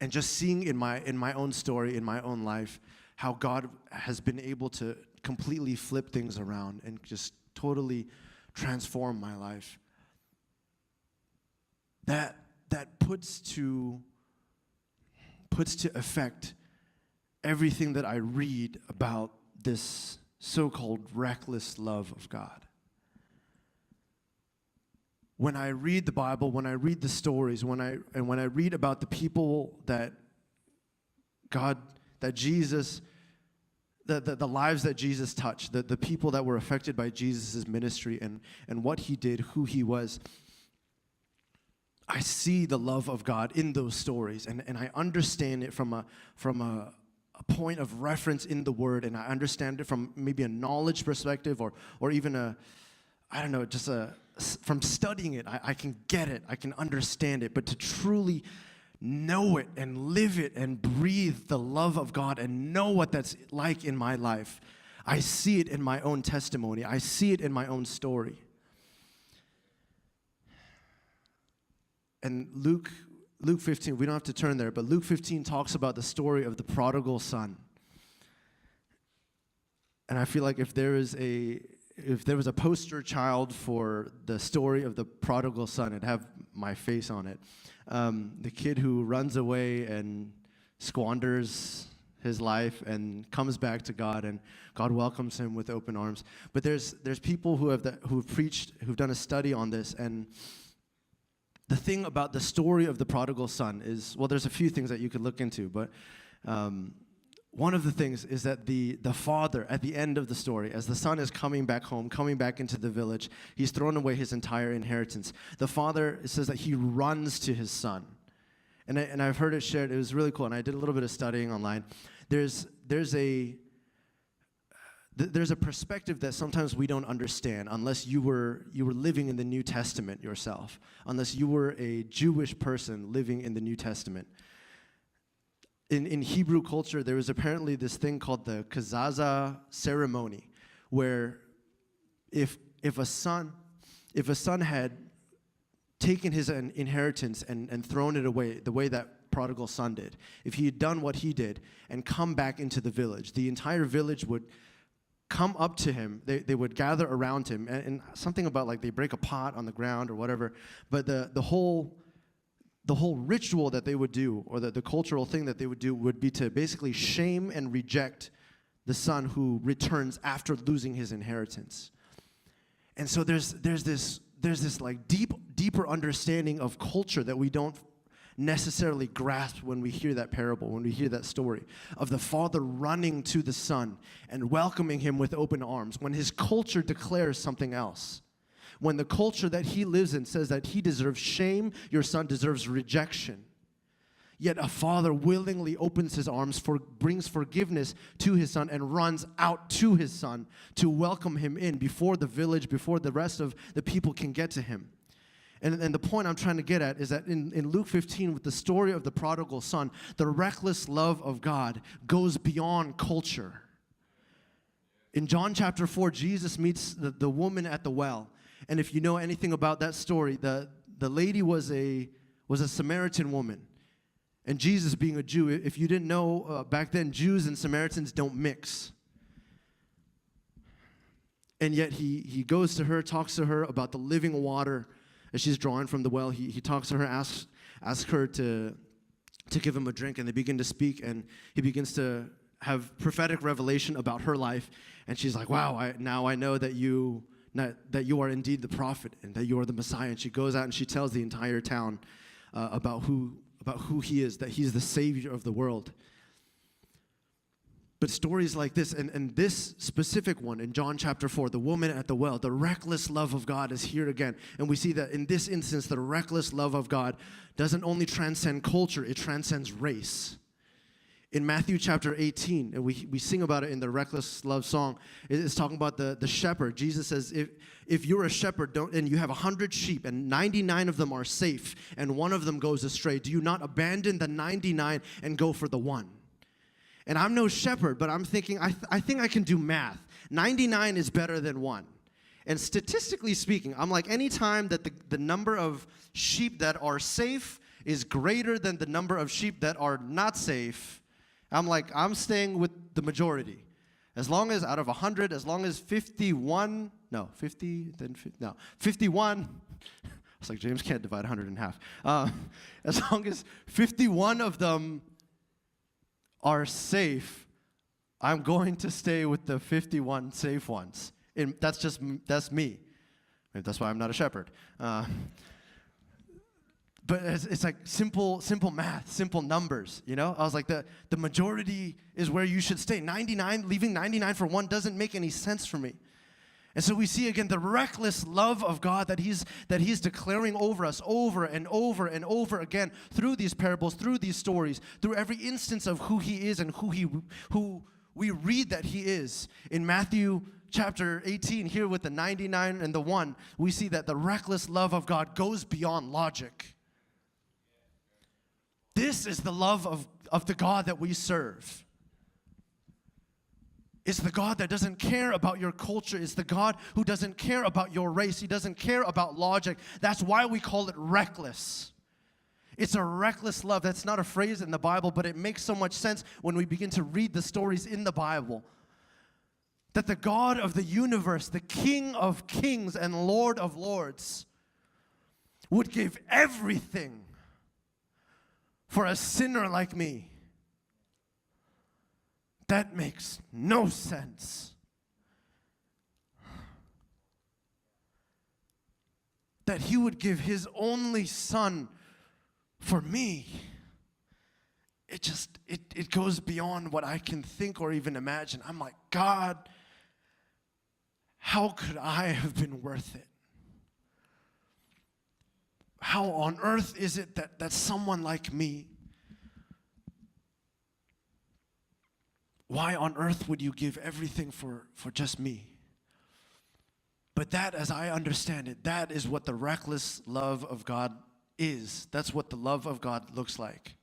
and just seeing in my own story, in my own life, how God has been able to completely flip things around and just totally transform my life. That puts to effect everything that I read about this so-called reckless love of God. When I read the Bible, when I read the stories, when I read about the people that Jesus, the lives that Jesus touched, the people that were affected by Jesus' ministry and what he did, who he was, I see the love of God in those stories, and I understand it from a point of reference in the Word, and I understand it from maybe a knowledge perspective, or even from studying it, I can get it, I can understand it, but to truly know it and live it and breathe the love of God and know what that's like in my life, I see it in my own testimony, I see it in my own story. And Luke 15, we don't have to turn there, but Luke 15 talks about the story of the prodigal son. And I feel like if there was a poster child for the story of the prodigal son, it'd have my face on it. The kid who runs away and squanders his life and comes back to God, and God welcomes him with open arms. But there's people who've preached, who've done a study on this, and the thing about the story of the prodigal son is, well, there's a few things that you could look into, but one of the things is that the father, at the end of the story, as the son is coming back home, coming back into the village, he's thrown away his entire inheritance. The father, it says that he runs to his son. And I've heard it shared, it was really cool, and I did a little bit of studying online. There's a perspective that sometimes we don't understand unless you were living in the New Testament yourself, unless you were a Jewish person living in the New Testament. In Hebrew culture, there was apparently this thing called the kazaza ceremony, where if a son had taken his inheritance and thrown it away the way that prodigal son did, if he had done what he did and come back into the village, the entire village would come up to him, they would gather around him, and something about like they break a pot on the ground or whatever, but the whole ritual that they would do, or the cultural thing that they would do, would be to basically shame and reject the son who returns after losing his inheritance. And so there's this like deeper understanding of culture that we don't necessarily grasp when we hear that parable, when we hear that story of the father running to the son and welcoming him with open arms, when his culture declares something else. When the culture that he lives in says that he deserves shame, your son deserves rejection. Yet a father willingly opens his arms, brings forgiveness to his son, and runs out to his son to welcome him in before the village, before the rest of the people can get to him. And the point I'm trying to get at is that in Luke 15, with the story of the prodigal son, the reckless love of God goes beyond culture. In John chapter 4, Jesus meets the woman at the well. And if you know anything about that story, the lady was a Samaritan woman. And Jesus, being a Jew, if you didn't know, back then, Jews and Samaritans don't mix. And yet he goes to her, talks to her about the living water as she's drawing from the well. He talks to her, asks her to give him a drink, and they begin to speak, and he begins to have prophetic revelation about her life. And she's like, wow, now I know that you are indeed the prophet and that you are the Messiah. And she goes out and she tells the entire town about who he is, that he's the Savior of the world. But stories like this, and this specific one in John chapter 4, the woman at the well, the reckless love of God is here again. And we see that in this instance, the reckless love of God doesn't only transcend culture, it transcends race. In Matthew chapter 18, and we sing about it in the reckless love song, it's talking about the shepherd. Jesus says, if you're a shepherd and you have 100 sheep and 99 of them are safe and one of them goes astray, do you not abandon the 99 and go for the one? And I'm no shepherd, but I'm thinking, I think I can do math. 99 is better than 1. And statistically speaking, I'm like, anytime that the number of sheep that are safe is greater than the number of sheep that are not safe, I'm like, I'm staying with the majority. As long as out of 100, as long as 51, no, 50, then, no, 51, it's like James can't divide 100 in half. As long as 51 of them are safe, I'm going to stay with the 51 safe ones. And that's me. Maybe that's why I'm not a shepherd. But it's like simple math, simple numbers, you know? I was like, the majority is where you should stay. 99, leaving 99 for one doesn't make any sense for me. And so we see again the reckless love of God that He's declaring over us over and over and over again through these parables, through these stories, through every instance of who He is and who we read that He is. In Matthew chapter 18, here with the 99 and the 1, we see that the reckless love of God goes beyond logic. This is the love of the God that we serve. It's the God that doesn't care about your culture. It's the God who doesn't care about your race. He doesn't care about logic. That's why we call it reckless. It's a reckless love. That's not a phrase in the Bible, but it makes so much sense when we begin to read the stories in the Bible. That the God of the universe, the King of kings and Lord of lords, would give everything for a sinner like me. That makes no sense. That He would give His only Son for me. It goes beyond what I can think or even imagine. I'm like, God, how could I have been worth it? How on earth is it that someone like me, why on earth would you give everything for just me? But that, as I understand it, that is what the reckless love of God is. That's what the love of God looks like.